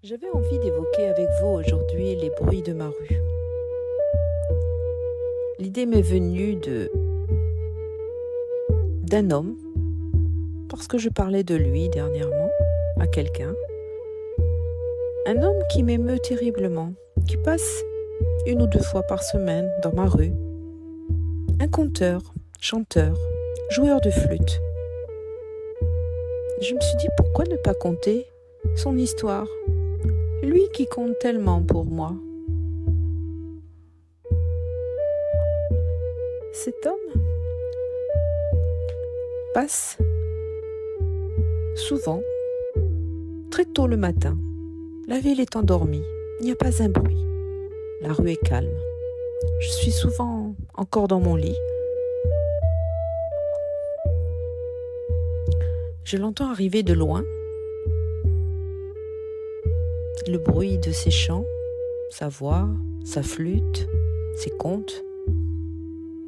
J'avais envie d'évoquer avec vous aujourd'hui les bruits de ma rue. L'idée m'est venue d'un homme, parce que je parlais de lui dernièrement à quelqu'un. Un homme qui m'émeut terriblement, qui passe 1 ou 2 fois par semaine dans ma rue. Un conteur, chanteur, joueur de flûte. Je me suis dit, pourquoi ne pas conter son histoire? Lui qui compte tellement pour moi. Cet homme passe souvent, très tôt le matin. La ville est endormie, il n'y a pas un bruit. La rue est calme. Je suis souvent encore dans mon lit. Je l'entends arriver de loin. Le bruit de ses chants, sa voix, sa flûte, ses contes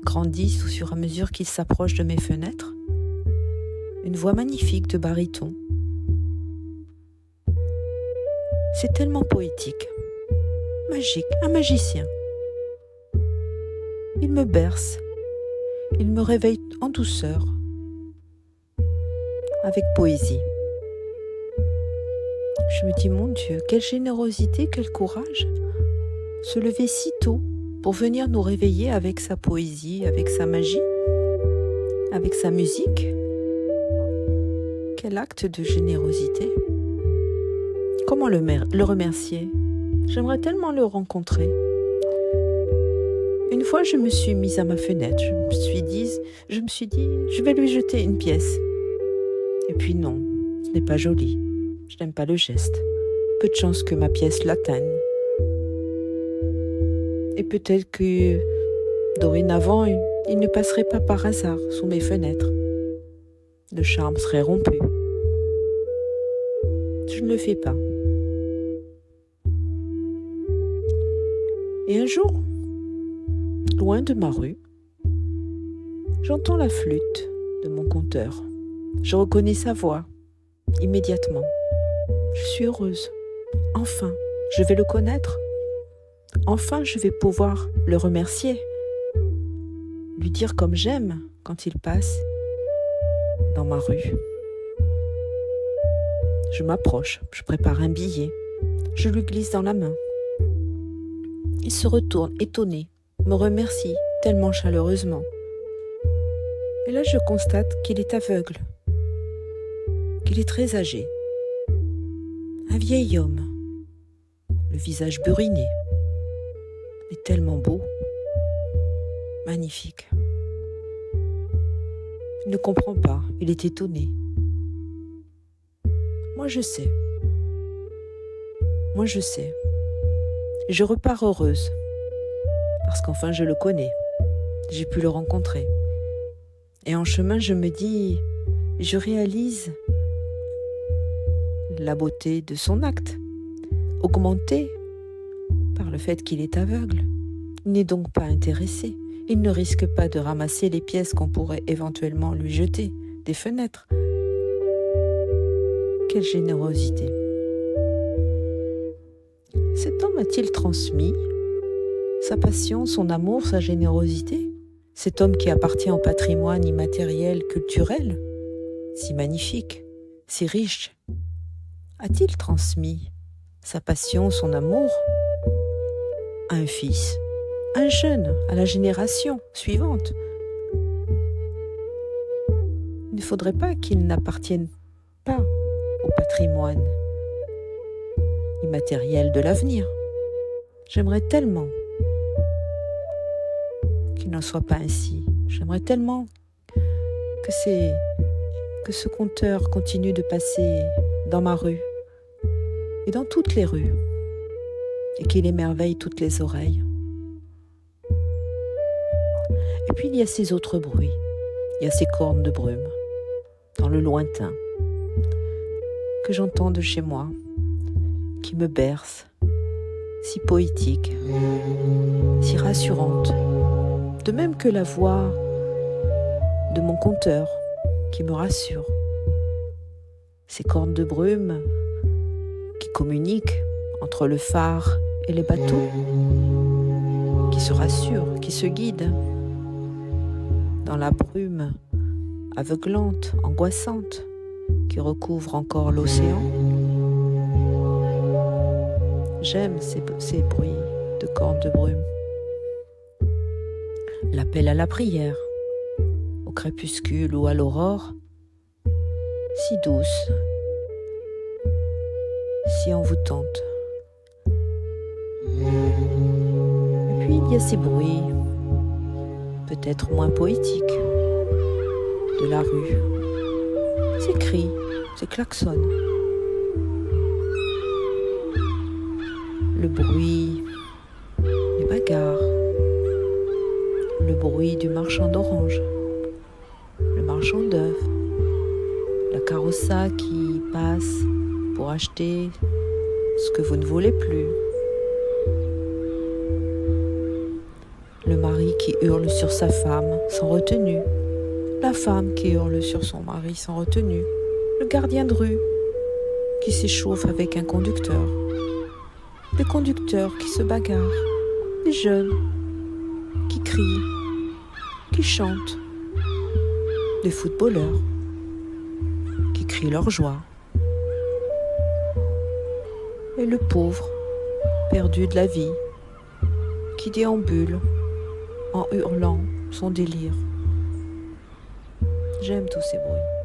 grandissent au fur et à mesure qu'il s'approche de mes fenêtres. Une voix magnifique de baryton. C'est tellement poétique, magique, un magicien. Il me berce, il me réveille en douceur, avec poésie. Je me dis, mon Dieu, quelle générosité, quel courage, se lever si tôt pour venir nous réveiller avec sa poésie, avec sa magie, avec sa musique. Quel acte de générosité. Comment le remercier? J'aimerais tellement le rencontrer. Une fois, je me suis mise à ma fenêtre. Je me suis dit, je vais lui jeter une pièce. Et puis non, ce n'est pas joli. Je n'aime pas le geste. Peu de chance que ma pièce l'atteigne. Et peut-être que, dorénavant, il ne passerait pas par hasard sous mes fenêtres. Le charme serait rompu. Je ne le fais pas. Et un jour, loin de ma rue, j'entends la flûte de mon conteur. Je reconnais sa voix, immédiatement. Je suis heureuse. Enfin, je vais le connaître. Enfin, je vais pouvoir le remercier. Lui dire comme j'aime quand il passe dans ma rue. Je m'approche, je prépare un billet. Je lui glisse dans la main. Il se retourne, étonné, me remercie tellement chaleureusement. Et là, je constate qu'il est aveugle, qu'il est très âgé. Un vieil homme, le visage buriné, mais tellement beau, magnifique. Il ne comprend pas, il est étonné. Moi je sais. Et je repars heureuse, parce qu'enfin je le connais, j'ai pu le rencontrer. Et en chemin je me dis, je réalise la beauté de son acte, augmentée par le fait qu'il est aveugle. Il n'est donc pas intéressé. Il ne risque pas de ramasser les pièces qu'on pourrait éventuellement lui jeter des fenêtres. Quelle générosité! Cet homme a-t-il transmis sa passion, son amour, sa générosité? Cet homme qui appartient au patrimoine immatériel culturel, si magnifique, si riche, a-t-il transmis sa passion, son amour à un fils, à un jeune, à la génération suivante? Il ne faudrait pas qu'il n'appartienne pas au patrimoine immatériel de l'avenir. J'aimerais tellement qu'il n'en soit pas ainsi. J'aimerais tellement que ce conteur continue de passer dans ma rue et dans toutes les rues et qu'il émerveille toutes les oreilles. Et puis il y a ces autres bruits, il y a ces cornes de brume dans le lointain que j'entends de chez moi, qui me bercent, si poétique, si rassurante, de même que la voix de mon conteur qui me rassure. Ces cornes de brume qui communiquent entre le phare et les bateaux, qui se rassurent, qui se guident dans la brume aveuglante, angoissante, qui recouvre encore l'océan. J'aime ces bruits de cornes de brume. L'appel à la prière, au crépuscule ou à l'aurore, si douce, si envoûtante. Et puis il y a ces bruits, peut-être moins poétiques, de la rue. Ces cris, ces klaxons. Le bruit des bagarres. Le bruit du marchand d'oranges. Le marchand d'œufs. La carrossa qui passe pour acheter ce que vous ne voulez plus. Le mari qui hurle sur sa femme sans retenue. La femme qui hurle sur son mari sans retenue. Le gardien de rue qui s'échauffe avec un conducteur. Des conducteurs qui se bagarrent. Des jeunes qui crient, qui chantent. Des footballeurs qui crient leur joie. Et le pauvre, perdu de la vie, qui déambule en hurlant son délire. J'aime tous ces bruits.